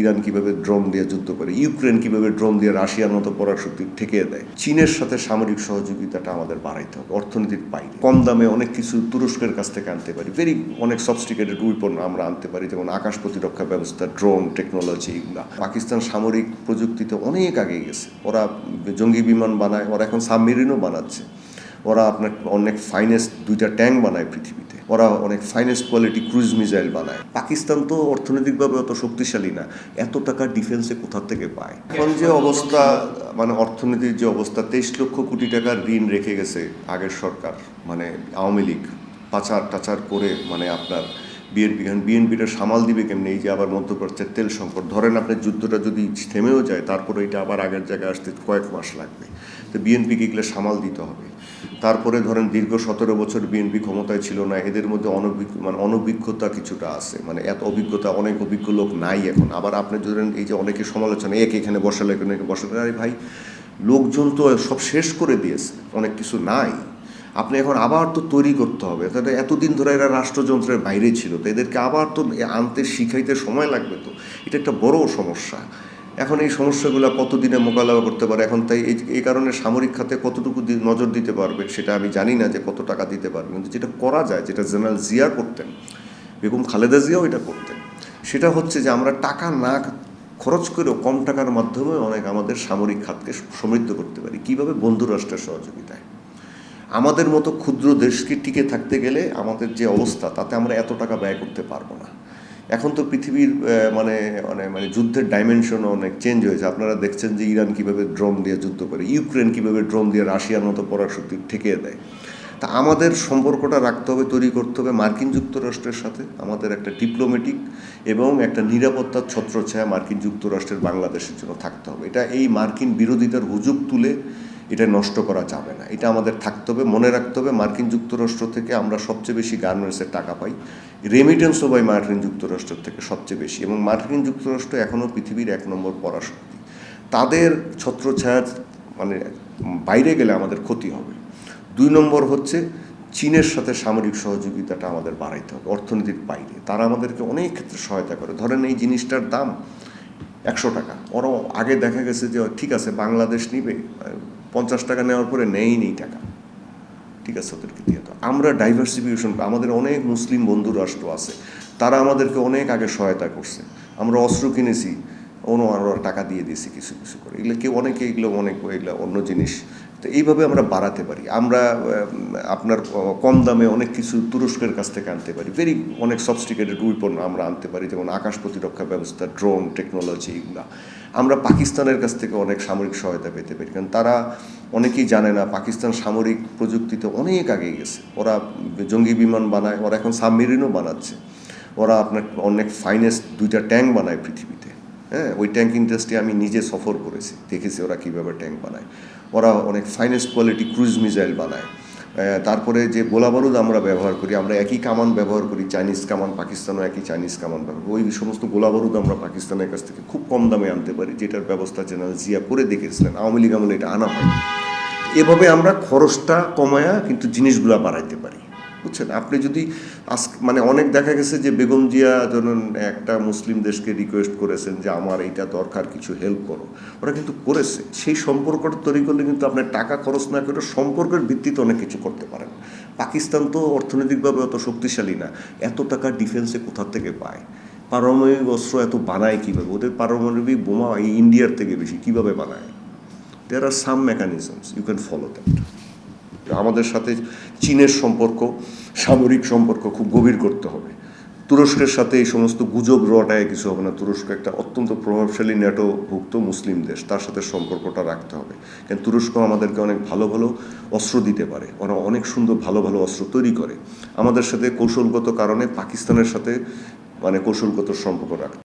Iran কিভাবে drone দিয়ে যুদ্ধ করে, ইউক্রেন কিভাবে ড্রোন দিয়ে রাশিয়ার মতো পরাশক্তি ঠেকিয়ে দেয়। চীনের সাথে সামরিক সহযোগিতাটা আমাদের বাড়াইতে হবে, অর্থনীতির বাইরে। কম দামে অনেক কিছু তুরস্কের কাছ থেকে আনতে পারি, অনেক সফিস্টিকেটেড উইপন আমরা আনতে পারি, যেমন আকাশ প্রতিরক্ষা ব্যবস্থা, ড্রোন টেকনোলজি, এগুলা। পাকিস্তান সামরিক প্রযুক্তিতে অনেক আগে গেছে, ওরা জঙ্গি বিমান বানায়, ওরা এখন সাবমেরিনও বানাচ্ছে, ওরা আপনার অনেক ফাইনেস্ট 2টা ট্যাঙ্ক বানায় পৃথিবীতে, ওরা অনেক ফাইনেস্ট কোয়ালিটি ক্রুজ মিসাইল বানায়। পাকিস্তান তো অর্থনৈতিকভাবে অত শক্তিশালী না, এত টাকা ডিফেন্সে কোথা থেকে পায়? এখন যে অবস্থা, মানে অর্থনীতির যে অবস্থা, 23 লক্ষ কোটি টাকার ঋণ রেখে গেছে আগের সরকার, মানে আওয়ামী লীগ পাচার টাচার করে, মানে আপনার বিএনপিটা সামাল দিবে কেমনি? এই যে আবার মধ্যপ্রাচ্যের তেল সংকট, ধরেন আপনার যুদ্ধটা যদি থেমেও যায়, তারপরে এটা আবার আগের জায়গায় আসতে কয়েক মাস লাগবে, তো বিএনপিকে এগুলো সামাল দিতে হবে। তারপরে ধরেন দীর্ঘ 17 বছর বিএনপি ক্ষমতায় ছিল না, এদের মধ্যে অনভিজ্ঞতা কিছুটা আছে, মানে এত অভিজ্ঞতা, অনেক অভিজ্ঞ লোক নাই এখন। আবার আপনি ধরেন এই যে অনেকে সমালোচনা, এখানে বসালে এখানে বসালে, আরে ভাই, লোকজন তো সব শেষ করে দিয়েছে, অনেক কিছু নাই, আপনি এখন আবার তো তৈরি করতে হবে। তাহলে এতদিন ধরে এরা রাষ্ট্রযন্ত্রের বাইরে ছিল, তো এদেরকে আবার তো আনতে শিখাইতে সময় লাগবে, তো এটা একটা বড় সমস্যা। এখন এই সমস্যাগুলো কতদিনে মোকাবেলা করতে পারে? এখন তাই এই কারণে সামরিক খাতে কতটুকু নজর দিতে পারবে সেটা আমি জানি না, যে কত টাকা দিতে পারবে, কিন্তু যেটা করা যায়, যেটা জেনারেল জিয়া করতেন, বেগম খালেদা জিয়াও এটা করতেন, সেটা হচ্ছে যে আমরা টাকা না খরচ করেও কম টাকার মাধ্যমে অনেক আমাদের সামরিক খাতকে সমৃদ্ধ করতে পারি। কীভাবে? বন্ধু রাষ্ট্রের সহযোগিতায়। আমাদের মতো ক্ষুদ্র দেশকে টিকে থাকতে গেলে আমাদের যে অবস্থা, তাতে আমরা এত টাকা ব্যয় করতে পারবো না। এখন তো পৃথিবীর মানে মানে মানে যুদ্ধের ডাইমেনশনও অনেক চেঞ্জ হয়েছে। আপনারা দেখছেন যে ইরান কিভাবে ড্রোন দিয়ে যুদ্ধ করে, ইউক্রেন কিভাবে ড্রোন দিয়ে রাশিয়ার মতো পরাশক্তি ঠেকিয়ে দেয়। তা আমাদের সম্পর্কটা রাখতে হবে, তৈরি করতে হবে মার্কিন যুক্তরাষ্ট্রের সাথে। আমাদের একটা ডিপ্লোম্যাটিক এবং একটা নিরাপত্তার ছত্রছায়া মার্কিন যুক্তরাষ্ট্রের বাংলাদেশের জন্য থাকতে হবে। এটা এই মার্কিন বিরোধিতার হুজুগ তুলে এটা নষ্ট করা যাবে না, এটা আমাদের থাকতে হবে, মনে রাখতে হবে। মার্কিন যুক্তরাষ্ট্র থেকে আমরা সবচেয়ে বেশি গার্মেন্টসের টাকা পাই, রেমিটেন্সও পাই মার্কিন যুক্তরাষ্ট্র থেকে সবচেয়ে বেশি, এবং মার্কিন যুক্তরাষ্ট্র এখনও পৃথিবীর 1 নম্বর পরাশক্তি। তাদের ছত্রছায়া মানে বাইরে গেলে আমাদের ক্ষতি হবে। 2 নম্বর হচ্ছে চীনের সাথে সামরিক সহযোগিতাটা আমাদের বাড়াইতে হবে, অর্থনীতির বাইরে। তারা আমাদেরকে অনেক ক্ষেত্রে সহায়তা করে। ধরেন এই জিনিসটার দাম 100 টাকা, ওরা আগে দেখা গেছে যে ঠিক আছে বাংলাদেশ নিবে, 50 টাকা নেওয়ার পরে নেই টাকা, ঠিক আছে ওদেরকে দিয়ে। তো আমরা ডাইভার্সিফিকেশন, আমাদের অনেক মুসলিম বন্ধু রাষ্ট্র আছে, তারা আমাদেরকে অনেক আগে সহায়তা করছে। আমরা অস্ত্র কিনেছি, আরও টাকা দিয়ে দিয়েছি কিছু কিছু করে, এগুলো কেউ অনেকে এগুলো অন্য জিনিস। তো এইভাবে আমরা বাড়াতে পারি। আমরা আপনার কম দামে অনেক কিছু তুরস্কের কাছ থেকে আনতে পারি, অনেক সফিস্টিকেটেড উইপন আমরা আনতে পারি, যেমন আকাশ প্রতিরক্ষা ব্যবস্থা, ড্রোন টেকনোলজি, এগুলা। আমরা পাকিস্তানের কাছ থেকে অনেক সামরিক সহায়তা পেতে পারি, কারণ তারা অনেকেই জানে না, পাকিস্তান সামরিক প্রযুক্তিতে অনেক আগে গেছে, ওরা জঙ্গি বিমান বানায়, ওরা এখন সাবমেরিনও বানাচ্ছে, ওরা আপনার অনেক ফাইনেস্ট 2টা ট্যাঙ্ক বানায় পৃথিবীতে। হ্যাঁ, ওই ট্যাঙ্ক ইন্ডাস্ট্রি আমি নিজে সফর করেছি, দেখেছি ওরা কীভাবে ট্যাঙ্ক বানায়। ওরা অনেক ফাইনেস্ট কোয়ালিটি ক্রুজ মিসাইল বানায়। তারপরে যে গোলাবারুদ আমরা ব্যবহার করি, আমরা একই কামান ব্যবহার করি, চাইনিজ কামান, পাকিস্তানও একই চাইনিজ কামান ব্যবহার করি। ওই সমস্ত গোলাবারুদ আমরা পাকিস্তানের কাছ থেকে খুব কম দামে আনতে পারি, যেটার ব্যবস্থা জেনারেল জিয়া করে দেখেছিলেন। আওয়ামী লীগ আমলে এটা আনা হয়। এভাবে আমরা খরচটা কমায়া কিন্তু জিনিসগুলা বাড়াইতে পারি, বুঝছেন? আপনি যদি মানে অনেক দেখা গেছে যে বেগম জিয়া ধরুন একটা মুসলিম দেশকে রিকোয়েস্ট করেছেন যে আমার এইটা দরকার, কিছু হেল্প করো, ওরা কিন্তু করেছে। সেই সম্পর্কটা তৈরি করলে কিন্তু আপনার টাকা খরচ না করে সম্পর্কের ভিত্তিতে অনেক কিছু করতে পারেন। পাকিস্তান তো অর্থনৈতিকভাবে অত শক্তিশালী না, এত টাকা ডিফেন্সে কোথা থেকে পায়? পারমাণবিক অস্ত্র এত বানায় কীভাবে? ওদের পারমাণবিক বোমা এই ইন্ডিয়ার থেকে বেশি কীভাবে বানায়? There are some mechanisms, you can follow that. আমাদের সাথে চীনের সম্পর্ক, সামরিক সম্পর্ক খুব গভীর করতে হবে। তুরস্কের সাথে এই সমস্ত গুজব রটায় কিছু হবে না। তুরস্ক একটা অত্যন্ত প্রভাবশালী ন্যাটোভুক্ত মুসলিম দেশ, তার সাথে সম্পর্কটা রাখতে হবে। কারণ তুরস্ক আমাদেরকে অনেক ভালো ভালো অস্ত্র দিতে পারে, ওরা অনেক সুন্দর ভালো ভালো অস্ত্র তৈরি করে। আমাদের সাথে কৌশলগত কারণে পাকিস্তানের সাথে মানে কৌশলগত সম্পর্ক রাখতে